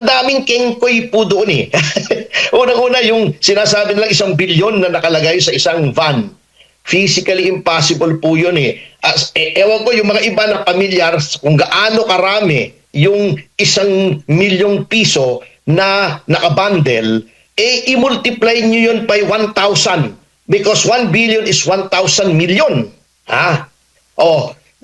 daming kengkoy po doon eh. Unang-una yung sinasabi nilang 1 bilyon na nakalagay sa isang van. Physically impossible po yun eh. Ewan ko yung mga iba na pamilyar kung gaano karami yung 1 milyong piso na nakabundle, i-multiply nyo yun by 1,000 because 1 billion is 1,000 million. Ha?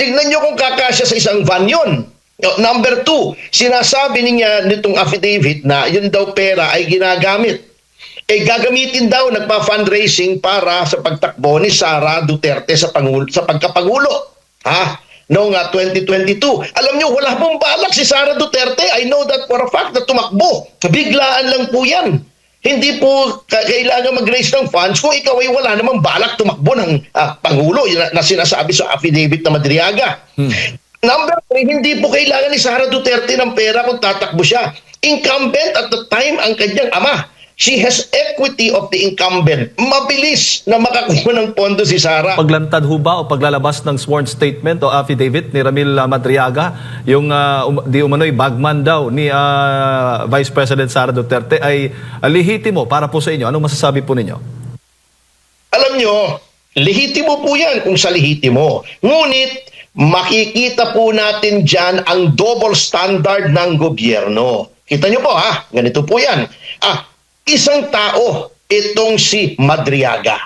Tignan nyo kung kakasya sa isang van yun. Number 2, sinasabi niya nitong affidavit na yun daw pera ay ginagamit. Gagamitin daw, nagpa-fundraising para sa pagtakbo ni Sara Duterte sa pagkapangulo. Noong 2022. Alam nyo, wala pong balak si Sara Duterte. I know that for a fact na tumakbo. Biglaan lang po yan. Hindi po kailangan mag-raise ng funds kung ikaw ay wala namang balak tumakbo ng Pangulo na sinasabi sa affidavit na Madriaga. Number 3, hindi po kailangan ni Sara Duterte ng pera kung tatakbo siya. Incumbent at the time ang kanyang ama. She has equity of the incumbent. Mabilis na makakuha ng pondo si Sara. Paglantad ho ba o paglalabas ng sworn statement o affidavit ni Ramil Madriaga, yung di umano'y bagman daw ni Vice President Sara Duterte ay lehitimo para po sa inyo? Anong masasabi po ninyo? Alam nyo, lehitimo po yan kung sa lehitimo. Ngunit, makikita po natin dyan ang double standard ng gobyerno. Kita nyo po ganito po yan. Isang tao, itong si Madriaga.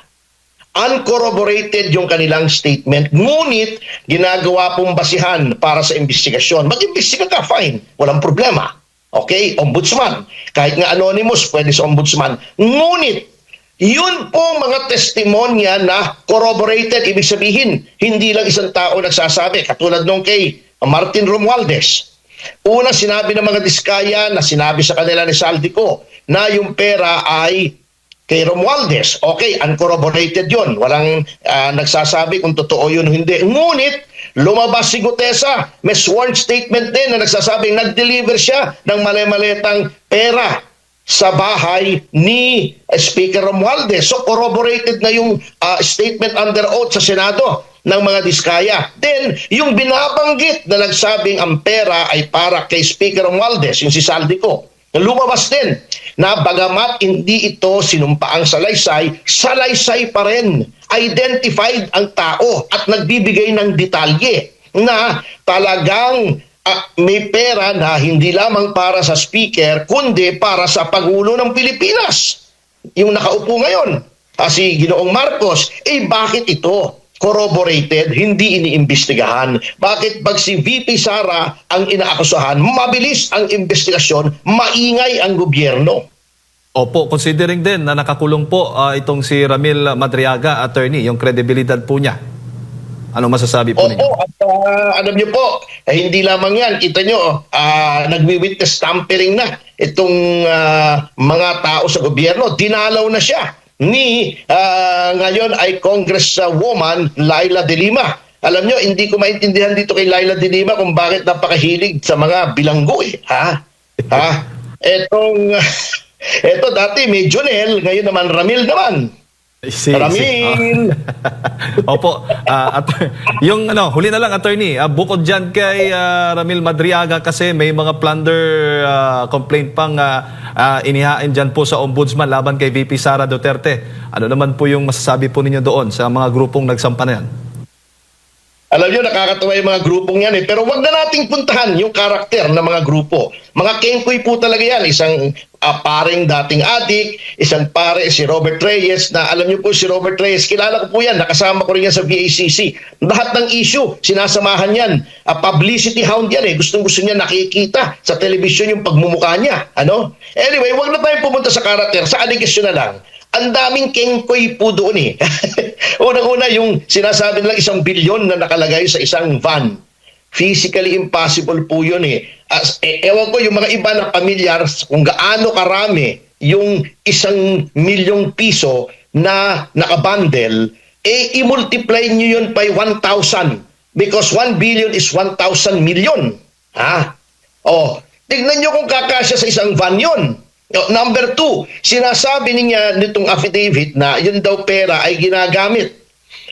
Uncorroborated yung kanilang statement, ngunit ginagawa pong basihan para sa investigasyon. Mag-imbestiga ka, fine. Walang problema. Okay? Ombudsman. Kahit nga anonymous, pwede sa ombudsman. Ngunit, yun pong mga testimonya na corroborated, ibig sabihin, hindi lang isang tao nagsasabi. Katulad nung kay Martin Romualdez. Una, sinabi ng mga diskaya na sinabi sa kanila ni Saldico na yung pera ay kay Romualdez. Okay, uncorroborated yun. Walang nagsasabi kung totoo yun o hindi. Ngunit, lumabas si Gutesa. May sworn statement din na nagsasabing nag-deliver siya ng mali-malitang pera sa bahay ni Speaker Romualdez. So corroborated na yung statement under oath sa Senado ng mga diskaya. Then, yung binabanggit na nagsabing ang pera ay para kay Speaker Romualdez, yung si Saldico, lumabas din na bagamat hindi ito sinumpaang salaysay, salaysay pa rin. Identified ang tao at nagbibigay ng detalye na talagang may pera na hindi lamang para sa speaker, kundi para sa Pangulo ng Pilipinas. Yung nakaupo ngayon, si Ginoong Marcos, bakit ito? Corroborated, hindi iniimbestigahan. Bakit pag si VP Sara ang inaakusahan, mabilis ang investigasyon, maingay ang gobyerno? Opo, considering din na nakakulong po itong si Ramil Madriaga, attorney, yung kredibilidad po niya. Anong masasabi po ninyo? At alam niyo po, hindi lamang yan. Kita nyo, nagwi-witness tampering na itong mga tao sa gobyerno. Dinalaw na siya ni ngayon ay Congresswoman Laila De Lima. Alam nyo, hindi ko maintindihan dito kay Laila De Lima kung bakit napakahilig sa mga bilanggo Eto dati may Jonel, ngayon naman Ramil naman. Ramil! Opo, yung huli na lang, attorney, bukod dyan kay Ramil Madriaga kasi may mga plunder complaint pang inihain dyan po sa ombudsman laban kay VP Sara Duterte. Ano naman po yung masasabi po ninyo doon sa mga grupong nagsampa na yan? Alam nyo, nakakatawa yung mga grupong yan pero wag na nating puntahan yung karakter ng mga grupo. Mga kengkoy po talaga yan. Isang paring dating adik, isang pare si Robert Reyes na alam nyo po si Robert Reyes, kilala ko po yan, nakasama ko rin yan sa VACC. Lahat ng issue, sinasamahan yan. Publicity hound yan Gustong-gusto niya nakikita sa television yung pagmumukha niya. Anyway, wag na tayong pumunta sa karakter, sa aligasyon na lang. Ang daming kengkoy po doon Unang-una yung sinasabi nilang 1 bilyon na nakalagay sa isang van. Physically impossible po yun Ewan ko yung mga iba na pamilyar kung gaano karami yung 1 milyong piso na nakabundle, i-multiply nyo yun by 1,000 because 1 billion is 1,000 million. Tignan nyo kung kakasya sa isang van yun. Number 2, sinasabi niya nitong affidavit na yun daw pera ay ginagamit.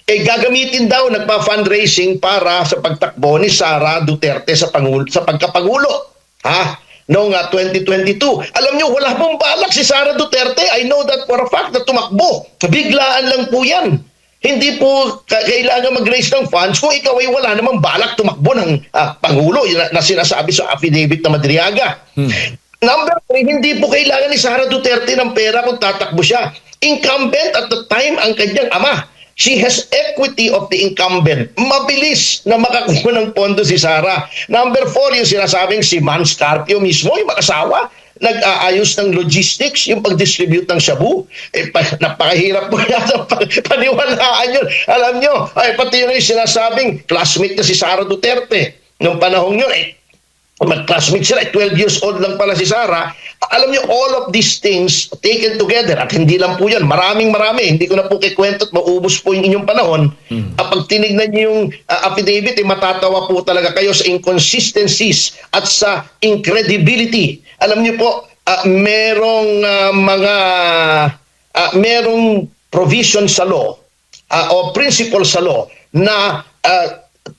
Gagamitin daw, nagpa-fundraising para sa pagtakbo ni Sara Duterte sa pagkapangulo. noong 2022. Alam nyo, wala pong balak si Sara Duterte. I know that for a fact na tumakbo. Biglaan lang po yan. Hindi po kailangan mag-raise ng funds kung ikaw ay wala namang balak tumakbo ng Pangulo na sinasabi sa affidavit na Madriaga. Number 3, hindi po kailangan ni Sara Duterte ng pera kung tatakbo siya. Incumbent at the time ang kanyang ama. She has equity of the incumbent. Mabilis na makakuha ng pondo si Sara. Number 4, yung sinasabing si Man Scarpio mismo, yung mag-asawa, nag-aayos ng logistics, yung pag-distribute ng shabu. Napakahirap po yata paniwalaan yun. Alam nyo, pati yung sinasabing classmate na si Sara Duterte. Nung panahon yun, mag-classmate sila, 12 years old lang pala si Sara. Alam niyo, all of these things taken together, at hindi lang po yan, maraming, hindi ko na po kikwento at maubos po yung inyong panahon. Pag tinignan niyo yung affidavit, matatawa po talaga kayo sa inconsistencies at sa incredibility. Alam niyo po, merong provision sa law o principle sa law na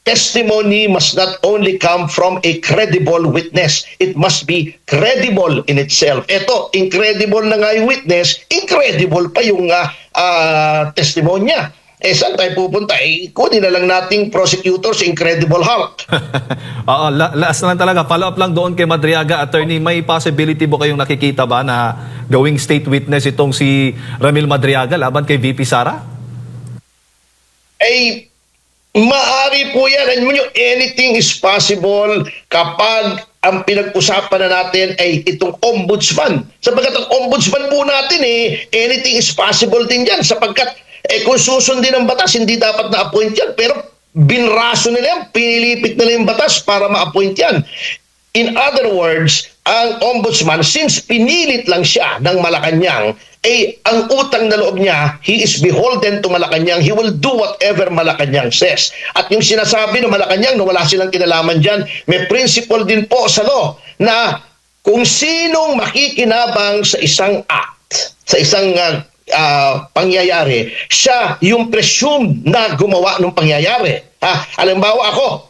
testimony must not only come from a credible witness. It must be credible in itself. Ito, incredible na nga yung witness, incredible pa yung testimonya. Saan tayo pupunta? Kunin na lang nating prosecutor sa Incredible Hulk. Oo, last na lang talaga. Follow up lang doon kay Madriaga, attorney. May possibility ba kayong nakikita ba na gawing state witness itong si Ramil Madriaga laban kay VP Sara? Maaari po yan. Alam nyo, anything is possible kapag ang pinag-usapan na natin ay itong ombudsman. Sapagkat ang ombudsman po natin anything is possible din yan. Sapagkat kung susundin ang batas, hindi dapat na-appoint yan. Pero binraso nila yan, pinilipit nila yung batas para ma-appoint yan. In other words, ang ombudsman, since pinilit lang siya ng Malacanang, ang utang na loob niya, he is beholden to Malacanang. He will do whatever Malacanang says. At yung sinasabi ng Malacanang na wala silang kinalaman dyan, may principle din po sa law na kung sinong makikinabang sa isang act, sa isang pangyayari, siya yung presumed na gumawa ng pangyayari. Halimbawa ako,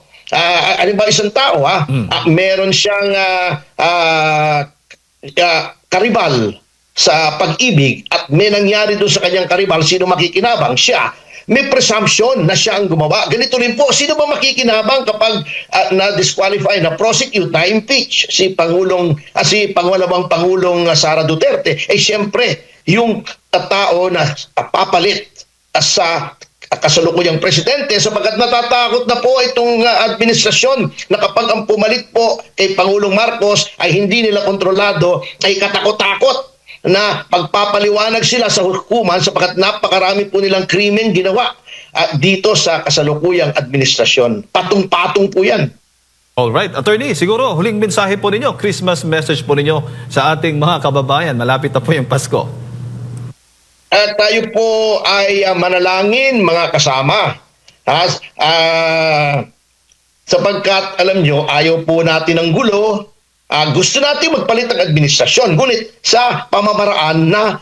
halimbawa isang tao, meron siyang karibal sa pag-ibig at may nangyari doon sa kanyang karibal, sino makikinabang? Siya. May presumption na siya ang gumawa. Ganito rin po, sino ba makikinabang kapag na-disqualify, na-prosecute, na-impeach si Pangalawang Pangulong Sara Duterte? Siyempre, yung tao na papalit sa kasalukuyang presidente sapagkat natatakot na po itong administrasyon na kapag ang pumalit po kay Pangulong Marcos ay hindi nila kontrolado, ay katakot-takot na pagpapaliwanag sila sa hukuman sapagkat napakarami po nilang krimen ginawa dito sa kasalukuyang administrasyon. Patong-patong po yan. Alright, attorney, siguro huling mensahe po ninyo, Christmas message po ninyo sa ating mga kababayan. Malapit na po yung Pasko. Tayo po ay manalangin, mga kasama. Sapagkat, alam nyo, ayaw po natin ng gulo. Gusto natin magpalit ng administrasyon. Ngunit sa pamamaraan na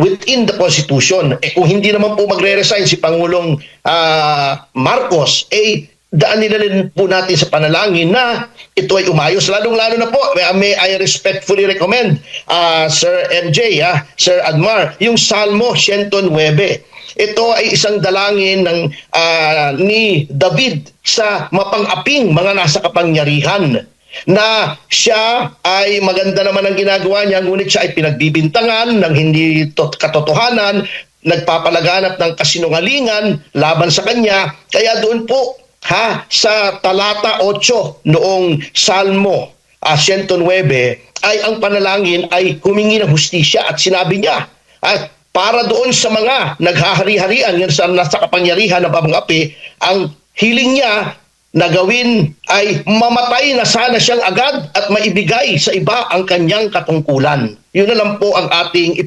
within the Constitution, kung hindi naman po magre-resign si Pangulong Marcos, daan nila rin po natin sa panalangin na ito ay umayos. Lalong-lalo na po, may I respectfully recommend, Sir MJ, Sir Admar, yung Salmo 109. Ito ay isang dalangin ni David sa mapang-aping mga nasa kapangyarihan na siya ay maganda naman ang ginagawa niya, ngunit siya ay pinagbibintangan ng hindi katotohanan, nagpapalaganap ng kasinungalingan laban sa kanya. Kaya doon po, sa talata 8 noong Salmo 109 ay ang panalangin ay humingi ng hustisya at sinabi niya para doon sa mga naghahari-harian sa kapangyarihan na pamang-api, ang hiling niya na gawin ay mamatay na sana siyang agad at maibigay sa iba ang kanyang katungkulan. Yun na lang po ang ating